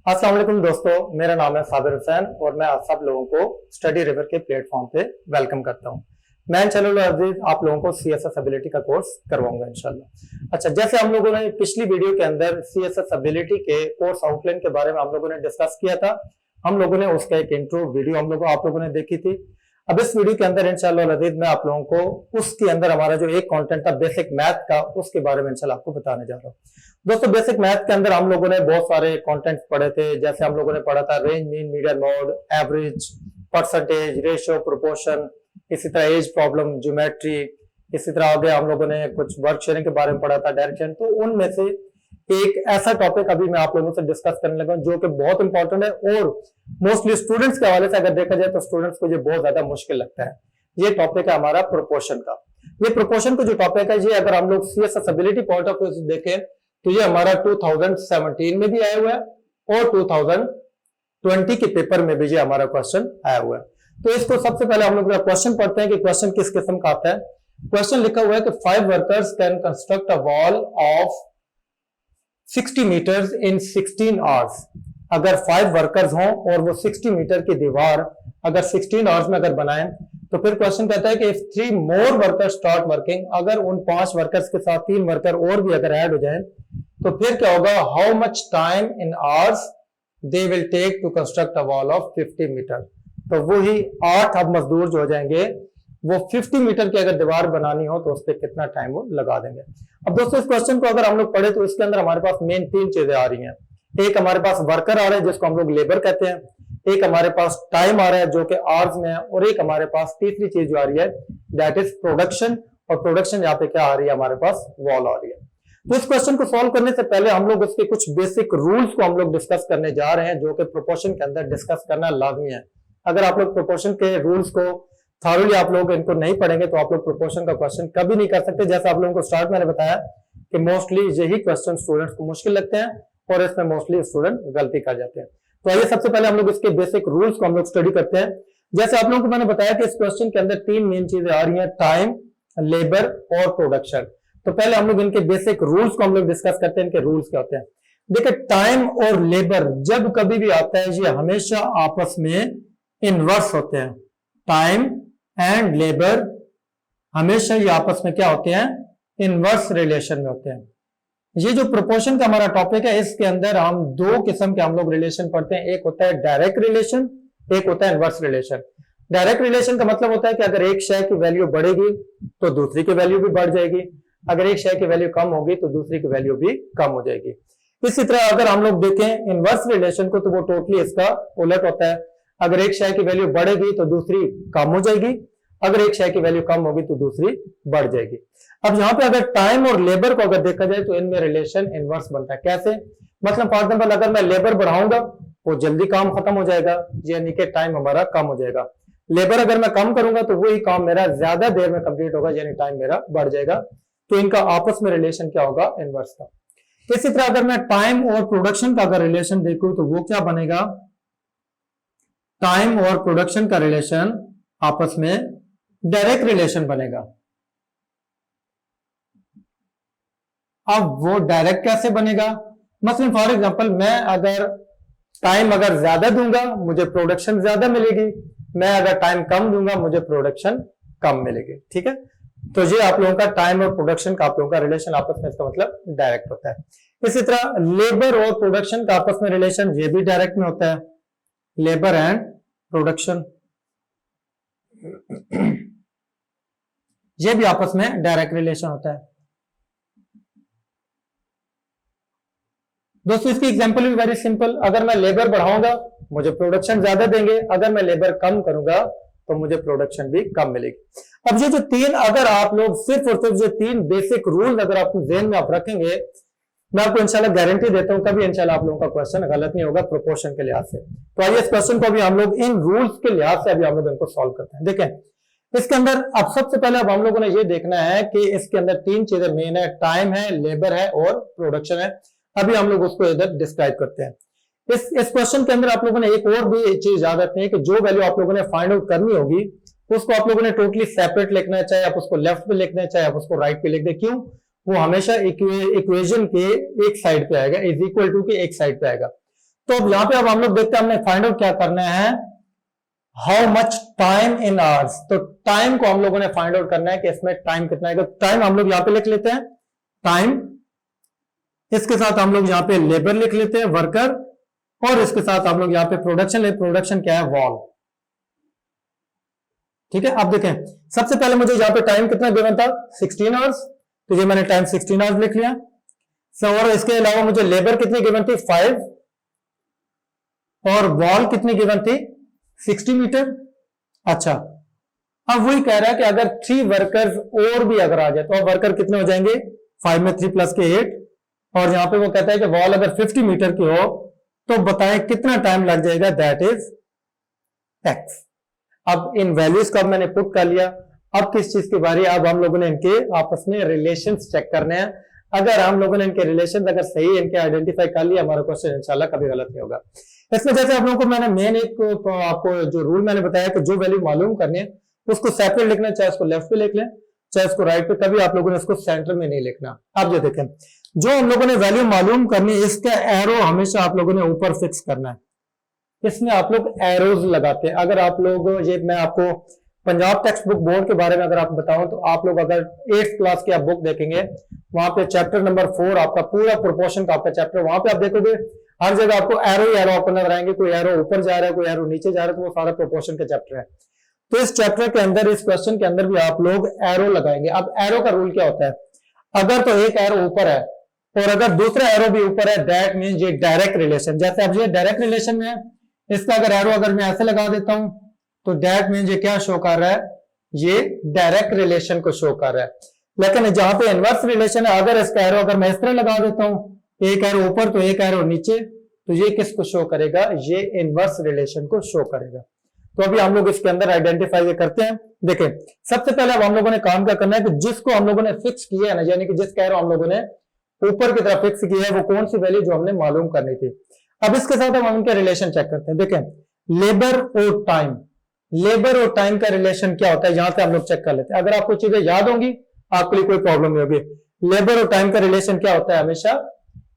अस्सलाम वालेकुम दोस्तों, मेरा नाम है साबिर हुसैन और मैं आप सब लोगों को स्टडी रिवर के प्लेटफॉर्म पे वेलकम करता हूं। मैं इंशाल्लाह अजीज आप लोगों को सीएसएस एबिलिटी का कोर्स करवाऊंगा इंशाल्लाह। अच्छा, जैसे हम लोगों ने पिछली वीडियो के अंदर सीएसएस एबिलिटी के कोर्स आउटलाइन के बारे में हम लोगों ने डिस्कस किया था। हम लोगों ने उसका एक इंट्रो वीडियो आप लोगों ने देखी थी। अब इस वीडियो के अंदर इंशाल्लाह अजीज मैं आप लोगों को उसके अंदर हमारा जो एक कंटेंट था बेसिक मैथ का, उसके बारे में इंशाल्लाह आपको बताने जा रहा हूँ। दोस्तों, बेसिक मैथ के अंदर हम लोगों ने बहुत सारे कंटेंट पढ़े थे। जैसे हम लोगों ने पढ़ा था range, mean, median, mode, average, percentage, ratio, proportion, इसी तरह एज प्रॉब्लम, ज्योमेट्री, इसी तरह आगे हम लोगों ने कुछ वर्क शेयरिंग के बारे में पढ़ा था, डायरेक्शन। तो उनमें से एक ऐसा टॉपिक अभी मैं आप लोगों से डिस्कस करने लगा जो कि बहुत इंपॉर्टेंट है और मोस्टली स्टूडेंट्स के हवाले से अगर देखा जाए तो स्टूडेंट्स को ये बहुत ज्यादा मुश्किल लगता है। ये टॉपिक है हमारा प्रोपोर्शन का। ये प्रोपोर्शन का जो टॉपिक है, ये अगर हम लोग CSS ability point of view से देखें तो ये हमारा 2017 में भी आया हुआ है और 2020 के पेपर में भी ये हमारा क्वेश्चन आया हुआ है। तो इसको सबसे पहले हम लोग क्वेश्चन पढ़ते हैं कि क्वेश्चन किस किस्म का आता है। क्वेश्चन लिखा हुआ है कि 5 workers can construct a wall of 60 meters in 16 hours. अगर 5 वर्कर्स हों और वो 60 मीटर की दीवार अगर 16 आवर्स में अगर बनाएं, तो फिर क्वेश्चन कहता है कि if 3 more workers start working, अगर उन 5 वर्कर्स के साथ 3 वर्कर और भी अगर ऐड हो जाएं तो फिर क्या होगा, how much time in hours they will take to construct a wall of 50 meter. तो वही 8 अब मजदूर जो हो जाएंगे वो 50 मीटर की अगर दीवार बनानी हो तो उस पर कितना टाइम वो लगा देंगे। अब दोस्तों, इस क्वेश्चन को अगर हम लोग पढ़े तो इसके अंदर हमारे पास मेन 3 चीजें आ रही हैं। एक हमारे पास वर्कर आ रहा है जिसको हम लोग लेबर कहते हैं, एक हमारे पास टाइम आ रहा है जो कि आवर्स में है, और एक हमारे पास तीसरी चीज जो आ रही है दैट इज प्रोडक्शन। और प्रोडक्शन यहाँ पे क्या आ रही है, हमारे पास वॉल आ रही है। तो इस क्वेश्चन को सॉल्व करने से पहले हम लोग इसके कुछ बेसिक रूल्स को हम लोग डिस्कस करने जा रहे हैं, जो कि प्रोपोर्शन के अंदर डिस्कस करना लाजमी है। अगर आप लोग प्रोपोर्शन के रूल्स को थॉरली आप लोग इनको नहीं पढ़ेंगे तो आप लोग प्रोपोर्शन का क्वेश्चन कभी नहीं कर सकते। जैसा आप लोगों को स्टार्ट मैंने बताया कि मोस्टली यही क्वेश्चन स्टूडेंट्स को मुश्किल लगते हैं और इसमें मोस्टली स्टूडेंट गलती कर जाते हैं। तो आइए सबसे पहले हम लोग इसके बेसिक रूल्स को हम लोग स्टडी करते हैं। जैसे आप लोगों को मैंने बताया कि इस क्वेश्चन के अंदर 3 मेन चीजें आ रही हैं, टाइम, लेबर और प्रोडक्शन। तो पहले हम लोग इनके बेसिक रूल्स को हम लोग डिस्कस करते हैं। इनके रूल्स क्या होते हैं? देखिए, टाइम और लेबर जब कभी भी आता है ये हमेशा आपस में इनवर्स होते हैं। टाइम एंड लेबर हमेशा ये आपस में क्या होते हैं, इनवर्स रिलेशन में होते हैं। ये जो प्रोपोर्शन का हमारा टॉपिक है इसके अंदर हम 2 किस्म के हम लोग रिलेशन पढ़ते हैं। एक होता है डायरेक्ट रिलेशन, एक होता है इनवर्स रिलेशन। डायरेक्ट रिलेशन का मतलब होता है कि अगर एक शय की वैल्यू बढ़ेगी तो दूसरी की वैल्यू भी बढ़ जाएगी, अगर एक शय की वैल्यू कम होगी तो दूसरी की वैल्यू भी कम हो जाएगी। इसी तरह अगर हम लोग देखें इनवर्स रिलेशन को तो वो टोटली इसका उलट होता है। अगर एक शय की वैल्यू बढ़ेगी तो दूसरी कम हो जाएगी, अगर एक शय की वैल्यू कम होगी तो दूसरी बढ़ जाएगी। अब यहाँ पे अगर टाइम और लेबर को अगर देखा जाए तो इनमें रिलेशन इनवर्स बनता है। कैसे? मतलब फॉर एग्जाम्पल अगर मैं लेबर बढ़ाऊंगा वो जल्दी काम खत्म हो जाएगा, यानी कि टाइम हमारा कम हो जाएगा। लेबर अगर मैं कम करूंगा तो वही काम मेरा ज्यादा देर में कंप्लीट होगा, यानी टाइम मेरा बढ़ जाएगा। तो इनका आपस में रिलेशन क्या होगा, इनवर्स का। इसी तरह अगर मैं टाइम और प्रोडक्शन का अगर रिलेशन देखूं तो वो क्या बनेगा, टाइम और प्रोडक्शन का रिलेशन आपस में डायरेक्ट रिलेशन बनेगा। अब वो डायरेक्ट कैसे बनेगा? मतलब फॉर एग्जांपल मैं अगर टाइम अगर ज्यादा दूंगा मुझे प्रोडक्शन ज्यादा मिलेगी, मैं अगर टाइम कम दूंगा मुझे प्रोडक्शन कम मिलेगी। ठीक है, तो ये आप लोगों का टाइम और प्रोडक्शन का आप लोगों का रिलेशन आपस में, इसका मतलब डायरेक्ट होता है। इसी तरह लेबर और प्रोडक्शन का आपस में रिलेशन ये भी डायरेक्ट में होता है, लेबर एंड प्रोडक्शन ये भी आपस में डायरेक्ट रिलेशन होता है। दोस्तों, इसकी एग्जांपल भी वेरी सिंपल। अगर मैं लेबर बढ़ाऊंगा मुझे प्रोडक्शन ज्यादा देंगे, अगर मैं लेबर कम करूंगा तो मुझे प्रोडक्शन भी कम मिलेगी। अब ये जो 3 अगर आप लोग सिर्फ और सिर्फ ये 3 बेसिक रूल अगर आप ज़हन में आप रखेंगे, मैं आपको इंशाल्लाह गारंटी देता हूं कभी इंशाल्लाह आप लोगों का क्वेश्चन गलत नहीं होगा प्रोपोर्शन के लिहाज से। तो आइए इस क्वेश्चन को अभी हम लोग इन रूल्स के लिहाज से अभी हम लोग इनको सॉल्व करते हैं। देखें, इसके अंदर अब सबसे पहले अब हम लोगों ने ये देखना है कि इसके अंदर 3 चीजें मेन है, टाइम है, लेबर है और प्रोडक्शन है। अभी हम लोग उसको इधर डिस्क्राइब करते हैं। इस क्वेश्चन के अंदर आप लोगों ने एक और भी चीज याद रखनी है कि जो वैल्यू आप लोगों ने फाइंड आउट करनी होगी उसको आप लोगों ने टोटली सेपरेट लिखना है, चाहे आप उसको लेफ्ट पे लिखना है चाहे आप उसको राइट पे लिख दे। क्यों? वो हमेशा इक्वेशन के एक साइड पे आएगा, इज इक्वल टू के एक साइड पे आएगा। तो अब यहाँ पे अब हम लोग देखते हैं हमने फाइंड आउट क्या करना है, how much time in hours. तो टाइम को हम लोगों ने फाइंड आउट करना है कि इसमें टाइम कितना है। तो टाइम हम लोग यहाँ पे लिख लेते हैं टाइम, इसके साथ हम लोग यहाँ पे लेबर लिख लेते हैं वर्कर, और इसके साथ हम लोग यहाँ पे प्रोडक्शन क्या है वॉल। ठीक है, अब देखें सबसे पहले मुझे यहाँ पे टाइम कितना गिवन था 16 आवर्स, तो ये मैंने टाइम 16 आवर्स लिख लिया। और इसके अलावा मुझे लेबर कितनी गिवन थी 5, और वॉल कितनी गिवन थी 60 मीटर। अच्छा, अब वही कह रहा है कि अगर 3 वर्कर्स और भी अगर आ जाए तो अब वर्कर कितने हो जाएंगे 5 में 3 प्लस के 8, और यहां पे वो कहता है कि वॉल अगर 50 मीटर की हो तो बताएं कितना टाइम लग जाएगा, दैट इज एक्स। अब इन वैल्यूज को अब मैंने पुट कर लिया। अब किस चीज की बारी, अब हम लोगों ने इनके आपस में रिलेशंस चेक करने हैं। अगर हम लोगों ने इनके रिलेशंस अगर सही इनके आइडेंटिफाई कर लिया, हमारा क्वेश्चन इंशाल्लाह कभी गलत नहीं होगा। इसमें जैसे आप लोगों को मैंने मेन एक आपको जो रूल मैंने बताया कि जो वैल्यू मालूम करनी है उसको सेपरेट लिखना, चाहे उसको लेफ्ट पे लिख लें चाहे उसको राइट पे, कभी आप लोगों ने उसको सेंटर में नहीं लिखना। अब ये देखें जो हम लोगों ने वैल्यू मालूम करनी है इसका एरो हमेशा आप लोगों ने ऊपर फिक्स करना है। इसमें आप लोग एरोज लगाते हैं। अगर आप लोग ये मैं आपको पंजाब टेक्स्ट बुक बोर्ड के बारे में अगर आपको बताऊं तो आप लोग अगर 8th क्लास की आप बुक देखेंगे वहां पे चैप्टर नंबर 4 आपका पूरा प्रोपोर्शन का आपका चैप्टर, वहां पे आप देखोगे हर जगह आपको एरो ही एरो आपको नजर आएंगे, कोई एरो ऊपर जा रहा है कोई एरो नीचे जा रहा है, तो वो सारा प्रोपोर्शन का चैप्टर है। तो इस चैप्टर के अंदर इस क्वेश्चन के अंदर भी आप लोग एरो लगाएंगे। अब एरो का रूल क्या होता है, अगर तो एक एरो ऊपर है और अगर दूसरा एरो भी ऊपर है दैट मीन ये डायरेक्ट रिलेशन। जैसे अब ये डायरेक्ट रिलेशन में है, इसका अगर एरो अगर मैं ऐसे लगा देता हूं तो दैट मीन ये क्या शो कर रहा है, ये डायरेक्ट रिलेशन को शो कर रहा है। लेकिन जहां पे इनवर्स रिलेशन है, अगर इसका एरो अगर मैं इस तरह लगा देता हूं, एक एरो ऊपर तो एक एरो नीचे, तो ये किसको शो करेगा, ये इनवर्स रिलेशन को शो करेगा। तो अभी हम लोग इसके अंदर आइडेंटिफाई करते हैं। देखें सबसे पहले अब हम लोगों ने काम क्या करना है कि जिसको हम लोगों ने फिक्स किया है ना, यानी कि जिसका एरो हम लोगों ने ऊपर की तरफ फिक्स किया है वो कौन सी वैल्यू जो हमने मालूम करनी थी। अब इसके साथ हम उनके रिलेशन चेक करते हैं। देखें लेबर और टाइम, लेबर और टाइम का रिलेशन क्या होता है यहां से हम लोग चेक कर लेते हैं। अगर आपको चीजें याद होंगी आपके लिए कोई प्रॉब्लम नहीं होगी। लेबर और टाइम का रिलेशन क्या होता है, हमेशा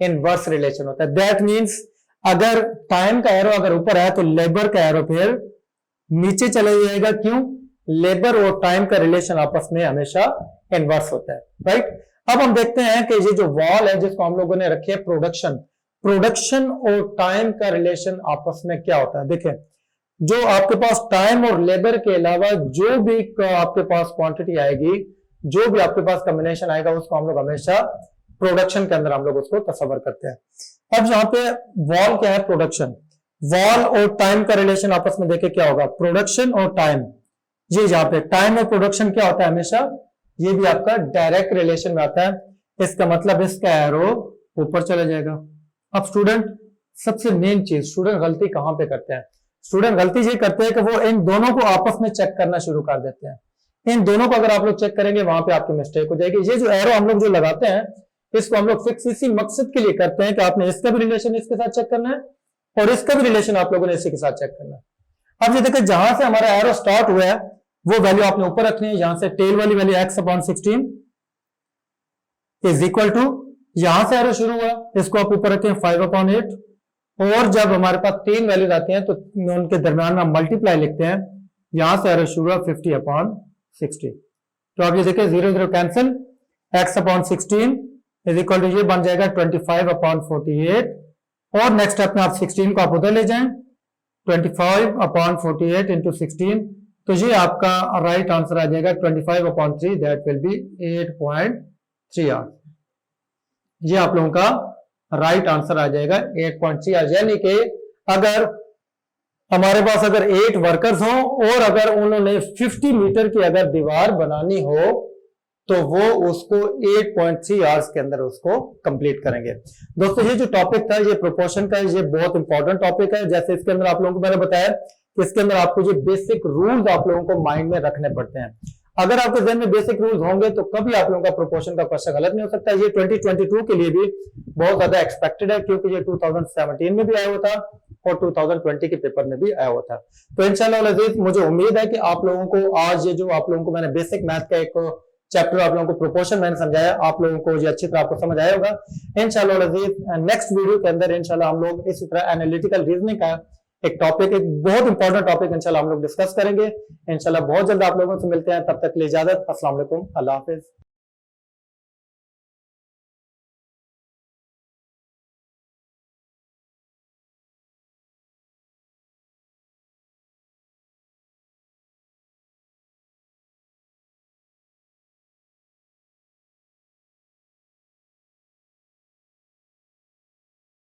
इनवर्स रिलेशन होता है। दैट मींस अगर टाइम का एरो अगर ऊपर है तो लेबर का एरो फिर नीचे चले जाएगा। क्यों, लेबर और टाइम का रिलेशन आपस में हमेशा इनवर्स होता है, राइट। अब हम देखते हैं कि ये जो वॉल है जिसको हम लोगों ने रखी है प्रोडक्शन, प्रोडक्शन और टाइम का रिलेशन आपस में क्या होता है। देखें जो आपके पास टाइम और लेबर के अलावा जो भी आपके पास क्वांटिटी आएगी, जो भी आपके पास कॉम्बिनेशन आएगा उसको हम लोग हमेशा प्रोडक्शन के अंदर हम लोग उसको तस्वर करते हैं। अब यहाँ पे वॉल क्या है, प्रोडक्शन, वॉल और टाइम का रिलेशन आपस में देखे क्या होगा, प्रोडक्शन और टाइम। ये यहाँ पे टाइम और प्रोडक्शन क्या होता है हमेशा, ये भी आपका डायरेक्ट रिलेशन में आता है। इसका मतलब इसका एरो ऊपर चला जाएगा। अब स्टूडेंट सबसे मेन चीज, स्टूडेंट गलती कहां पे करते हैं, स्टूडेंट गलती ये करते हैं कि वो इन दोनों को आपस में चेक करना शुरू कर देते हैं। इन दोनों को अगर आप लोग चेक करेंगे वहां पे आपकी मिस्टेक हो जाएगी। ये जो एरो हम लोग जो लगाते हैं इसको हम लोग फिक्स इसी मकसद के लिए करते हैं कि आपने इसका भी रिलेशन इसके साथ चेक करना है और इसका भी रिलेशन आप लोगों ने इसी के साथ चेक करना है। अब ये देखिए जहां से हमारा एरो स्टार्ट हुआ है वो वैल्यू आपने ऊपर रखनी है। यहां से टेल वाली value x/16 is equal to, यहां से एरो शुरू हुआ इसको आप ऊपर रखें 5/8, और जब हमारे पास 3 वैल्यूज आती हैं तो उनके दरमियान में मल्टीप्लाई लिखते हैं। यहां से एरो शुरू हुआ 50/60। तो आप ये देखिए 0 0 cancel, x/16 is equal to ये बन जाएगा 25/48, और नेक्स्ट स्टेप में आप 16 को आप उधर ले जाएं, 25/48 इंटू 16, तो ये आपका राइट आंसर आ जाएगा 25/3, दैट विल बी 8.3 आवर। ये आप लोगों का राइट आंसर आ जाएगा 8.3 आवर। यानी कि अगर हमारे पास अगर 8 वर्कर्स हो और अगर उन्होंने 50 मीटर की अगर दीवार बनानी हो तो वो उसको 8.3 आवर्स के अंदर उसको कंप्लीट करेंगे। दोस्तों ये जो टॉपिक था ये प्रोपोर्शन का, ये बहुत इंपॉर्टेंट टॉपिक है। जैसे इसके अंदर आप लोगों को मैंने बताया कि इसके अंदर आपको ये बेसिक रूल्स आप लोगों को माइंड में रखने पड़ते हैं। अगर आपके जहन में बेसिक रूल्स होंगे तो कभी आप लोगों का प्रोपोर्शन का क्वेश्चन गलत नहीं हो सकता। ये 2022 के लिए भी बहुत ज्यादा एक्सपेक्टेड है क्योंकि ये 2017 में भी आया हुआ था और 2020 के पेपर में भी आया हुआ था। तो इंशाल्लाह अज़ीज़ मुझे उम्मीद है कि आप लोगों को आज ये जो आप लोगों को मैंने बेसिक मैथ का एक चैप्टर आप लोगों को प्रोपोर्शन मैंने समझाया, आप लोगों को ये अच्छी तरह आपको समझ आया होगा इंशाल्लाह। नेक्स्ट वीडियो के अंदर इंशाल्लाह हम लोग इसी तरह एनालिटिकल रीजनिंग का एक टॉपिक, एक बहुत इंपॉर्टेंट टॉपिक इंशाल्लाह हम लोग डिस्कस करेंगे इंशाल्लाह। बहुत जल्द आप लोगों से मिलते हैं, तब तक के लिए इजाजत, अस्सलाम वालेकुम, अल्लाह हाफिज।